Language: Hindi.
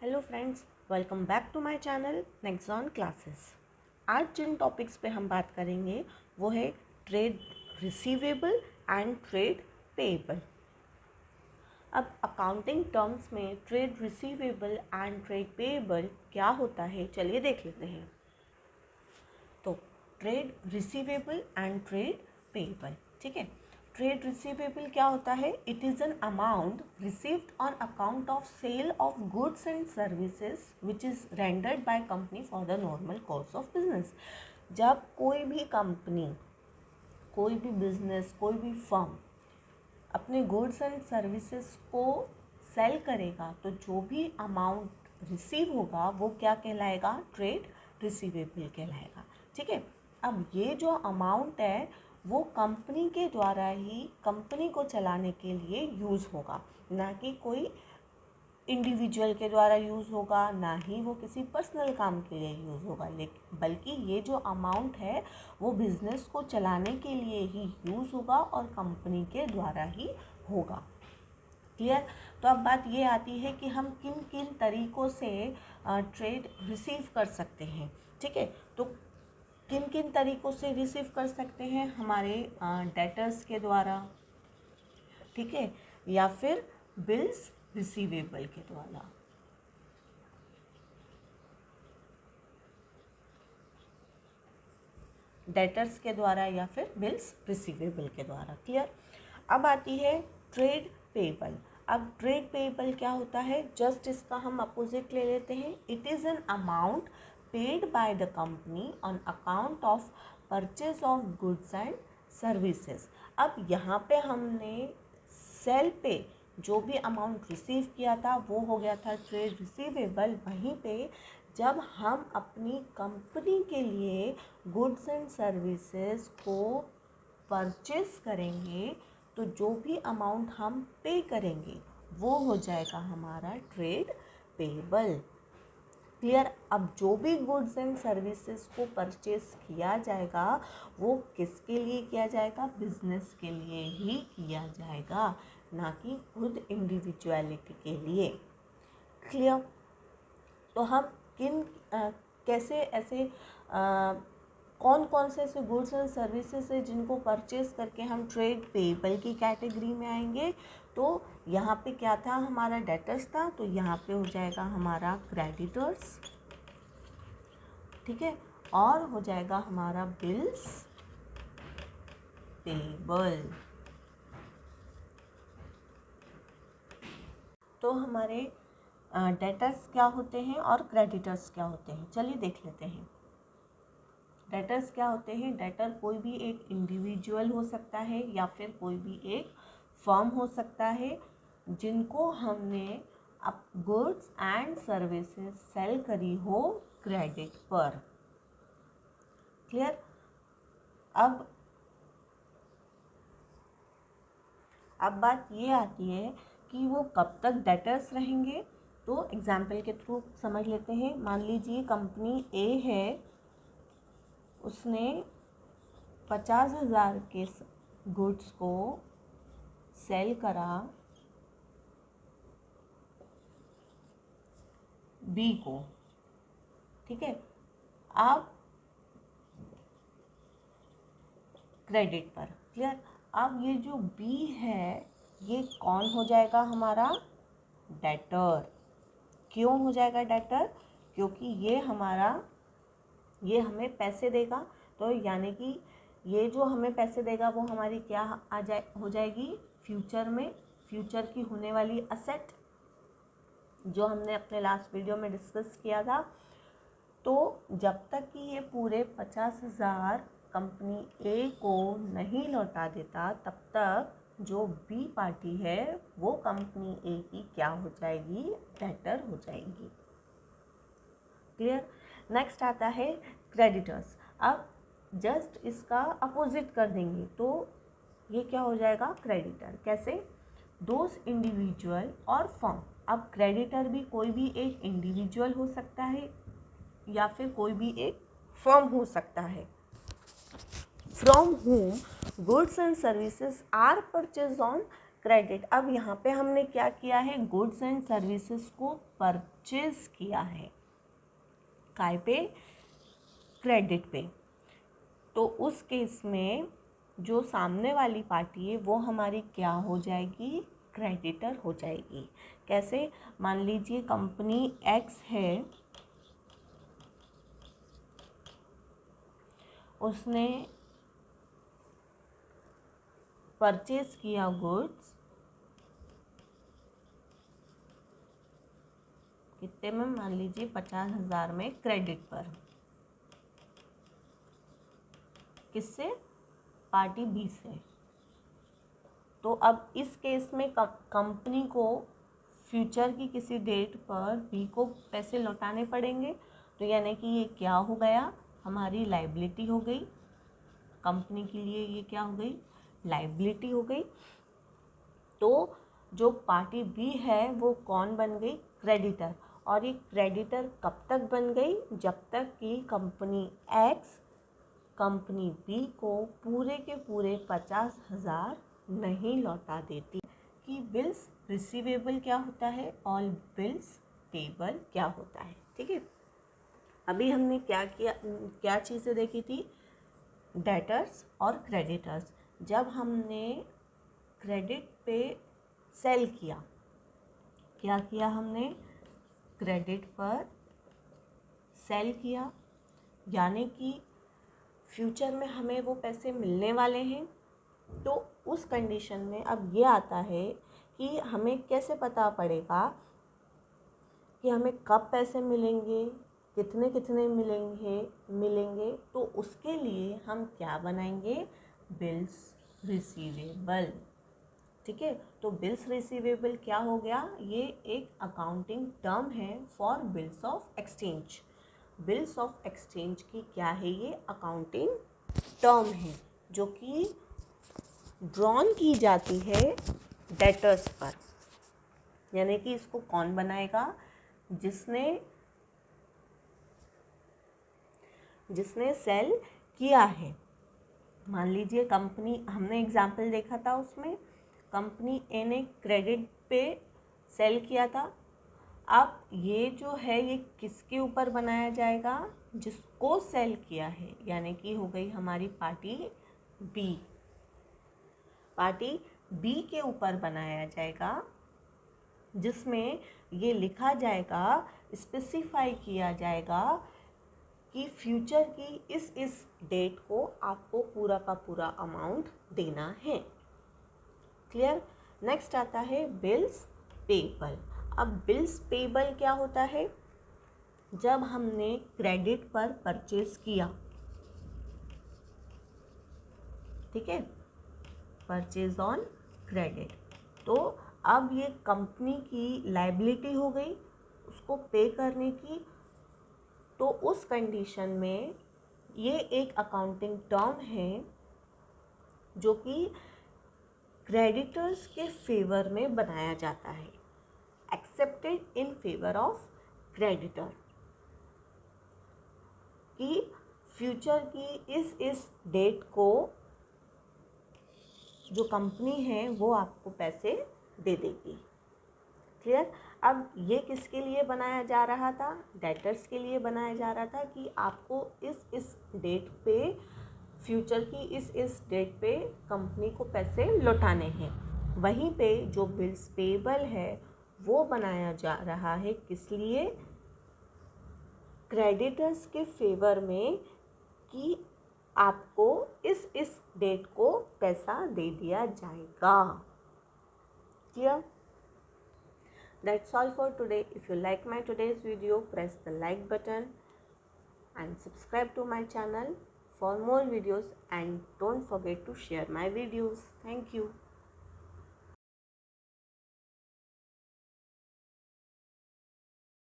Hello friends, welcome back to my channel Nexon Classes. आज जिन टॉपिक्स पे हम बात करेंगे वो है trade receivable and trade payable. अब अकाउंटिंग टर्म्स में trade receivable and trade payable क्या होता है, चलिए देख लेते हैं। तो trade receivable and trade payable, ठीक है। ट्रेड रिसीवेबल क्या होता है? It is an amount received on account of sale of goods and services which is rendered by company for the normal course of business. जब कोई भी कंपनी, कोई भी बिजनेस, कोई भी फर्म अपने गुड्स एंड सर्विसेज को सेल करेगा तो जो भी अमाउंट रिसीव होगा वो क्या कहलाएगा? ट्रेड रिसीवेबल कहलाएगा, ठीक है। अब ये जो अमाउंट है वो कंपनी के द्वारा ही कंपनी को चलाने के लिए यूज़ होगा, ना कि कोई इंडिविजुअल के द्वारा यूज़ होगा, ना ही वो किसी पर्सनल काम के लिए यूज़ होगा, लेकिन बल्कि ये जो अमाउंट है वो बिज़नेस को चलाने के लिए ही यूज़ होगा और कंपनी के द्वारा ही होगा। क्लियर? तो अब बात ये आती है कि हम किन किन तरीक़ों से ट्रेड रिसीव कर सकते हैं, ठीक है। तो किन किन तरीक़ों से रिसीव कर सकते हैं? हमारे डेटर्स के द्वारा, ठीक है, या फिर बिल्स रिसीवेबल के द्वारा। डेटर्स के द्वारा या फिर बिल्स रिसीवेबल के द्वारा। क्लियर? अब आती है ट्रेड पेएबल। अब ट्रेड पेएबल क्या होता है? जस्ट इसका हम अपोजिट ले लेते हैं। It is an amount paid by the company on account of purchase of goods and services. अब यहाँ पे हमने सेल पे जो भी अमाउंट रिसीव किया था वो हो गया था ट्रेड रिसीवेबल। वहीं पे जब हम अपनी कंपनी के लिए गुड्स एंड सर्विसेज को परचेस करेंगे तो जो भी अमाउंट हम पे करेंगे वो हो जाएगा हमारा ट्रेड पेएबल। क्लियर? अब जो भी गुड्स एंड सर्विसेज को परचेस किया जाएगा वो किसके लिए किया जाएगा? बिजनेस के लिए ही किया जाएगा, ना कि खुद इंडिविजुअलिटी के लिए। क्लियर? तो हम कैसे ऐसे कौन कौन से ऐसे गुड्स एंड सर्विसेज है जिनको परचेज करके हम ट्रेड पेएबल की कैटेगरी में आएंगे? तो यहाँ पे क्या था? हमारा डेटर्स था, तो यहाँ पे हो जाएगा हमारा क्रेडिटर्स, ठीक है, और हो जाएगा हमारा बिल्स पेएबल। तो हमारे डेटर्स क्या होते हैं और क्रेडिटर्स क्या होते हैं, चलिए देख लेते हैं। डेटर्स क्या होते हैं? डेटर कोई भी एक इंडिविजुअल हो सकता है या फिर कोई भी एक फर्म हो सकता है जिनको हमने अब गुड्स एंड सर्विसेज सेल करी हो क्रेडिट पर। क्लियर? अब बात ये आती है कि वो कब तक डेटर्स रहेंगे। तो एग्जाम्पल के थ्रू समझ लेते हैं। मान लीजिए कंपनी ए है, उसने 50,000 के गुड्स को सेल करा बी को, ठीक है। अब क्रेडिट पर। क्लियर? अब ये जो बी है ये कौन हो जाएगा? हमारा डेटर। क्यों हो जाएगा डेटर? क्योंकि ये हमें पैसे देगा, तो यानी कि ये जो हमें पैसे देगा वो हमारी क्या हो जाएगी? फ्यूचर में, फ्यूचर की होने वाली असेट, जो हमने अपने लास्ट वीडियो में डिस्कस किया था। तो जब तक कि ये पूरे 50,000 कंपनी ए को नहीं लौटा देता तब तक जो बी पार्टी है वो कंपनी ए की क्या हो जाएगी? डेटर हो जाएगी। क्लियर? नेक्स्ट आता है क्रेडिटर्स। अब जस्ट इसका अपोजिट कर देंगे तो ये क्या हो जाएगा? क्रेडिटर। कैसे? दोज इंडिविजुअल और फर्म। अब क्रेडिटर भी कोई भी एक इंडिविजुअल हो सकता है या फिर कोई भी एक फर्म हो सकता है, from whom goods and services are purchased on credit. अब यहाँ पे हमने क्या किया है, गुड्स एंड सर्विसेज को परचेज किया है, काय पे, क्रेडिट पे। तो उस केस में जो सामने वाली पार्टी है वो हमारी क्या हो जाएगी, क्रेडिटर हो जाएगी। कैसे, मान लीजिए कंपनी एक्स है, उसने परचेज किया गुड्स कितने में, मान लीजिए 50,000 में क्रेडिट पर, किससे, पार्टी बी से। तो अब इस केस में कंपनी को फ्यूचर की किसी डेट पर बी को पैसे लौटाने पड़ेंगे। तो यानी कि ये क्या हो गया, हमारी लाइबिलिटी हो गई, कंपनी के लिए ये क्या हो गई, लाइबिलिटी हो गई। तो जो पार्टी बी है वो कौन बन गई, क्रेडिटर। और ये क्रेडिटर कब तक बन गई, जब तक कि कंपनी एक्स कंपनी बी को पूरे के पूरे 50,000 नहीं लौटा देती। कि बिल्स रिसीवेबल क्या होता है, ऑल बिल्स पेबल क्या होता है। ठीक है, अभी हमने क्या किया, क्या चीज़ें देखी थी, डेटर्स और क्रेडिटर्स। जब हमने क्रेडिट पे सेल किया, क्या किया हमने, क्रेडिट पर सेल किया, यानी कि फ्यूचर में हमें वो पैसे मिलने वाले हैं। तो उस कंडीशन में अब ये आता है कि हमें कैसे पता पड़ेगा कि हमें कब पैसे मिलेंगे, कितने कितने मिलेंगे। तो उसके लिए हम क्या बनाएंगे, बिल्स रिसीवेबल। ठीक है, तो बिल्स रिसीवेबल क्या हो गया, ये एक अकाउंटिंग टर्म है for bills of exchange. Bills of exchange की क्या है, ये अकाउंटिंग टर्म है जो कि ड्रॉन की जाती है डेटर्स पर। यानी कि इसको कौन बनाएगा, जिसने सेल किया है। मान लीजिए कंपनी, हमने एग्जाम्पल देखा था, उसमें कंपनी ए ने क्रेडिट पे सेल किया था। अब ये जो है ये किसके ऊपर बनाया जाएगा, जिसको सेल किया है, यानी कि हो गई हमारी पार्टी बी। पार्टी बी के ऊपर बनाया जाएगा, जिसमें ये लिखा जाएगा, स्पेसिफाई किया जाएगा कि फ्यूचर की इस डेट को आपको पूरा का पूरा अमाउंट देना है। क्लियर। नेक्स्ट आता है बिल्स पेबल। अब बिल्स पेबल क्या होता है, जब हमने क्रेडिट पर परचेज किया, ठीक है, परचेज ऑन क्रेडिट, तो अब ये कंपनी की लायबिलिटी हो गई उसको पे करने की। तो उस कंडीशन में ये एक अकाउंटिंग टर्म है जो कि क्रेडिटर्स के फेवर में बनाया जाता है, accepted in favour of creditor, कि फ्यूचर की इस डेट को जो कंपनी है वो आपको पैसे दे देगी। क्लियर। अब ये किसके लिए बनाया जा रहा था, डेटर्स के लिए बनाया जा रहा था कि आपको इस डेट पे, फ्यूचर की इस डेट पे कंपनी को पैसे लौटाने हैं। वहीं पे जो बिल्स पेबल है वो बनाया जा रहा है किस लिए, क्रेडिटर्स के फेवर में, कि आपको इस डेट को पैसा दे दिया जाएगा। Clear. That's all for today. If you like my today's video, press the like button and subscribe to my channel for more videos, and don't forget to share my videos. Thank you.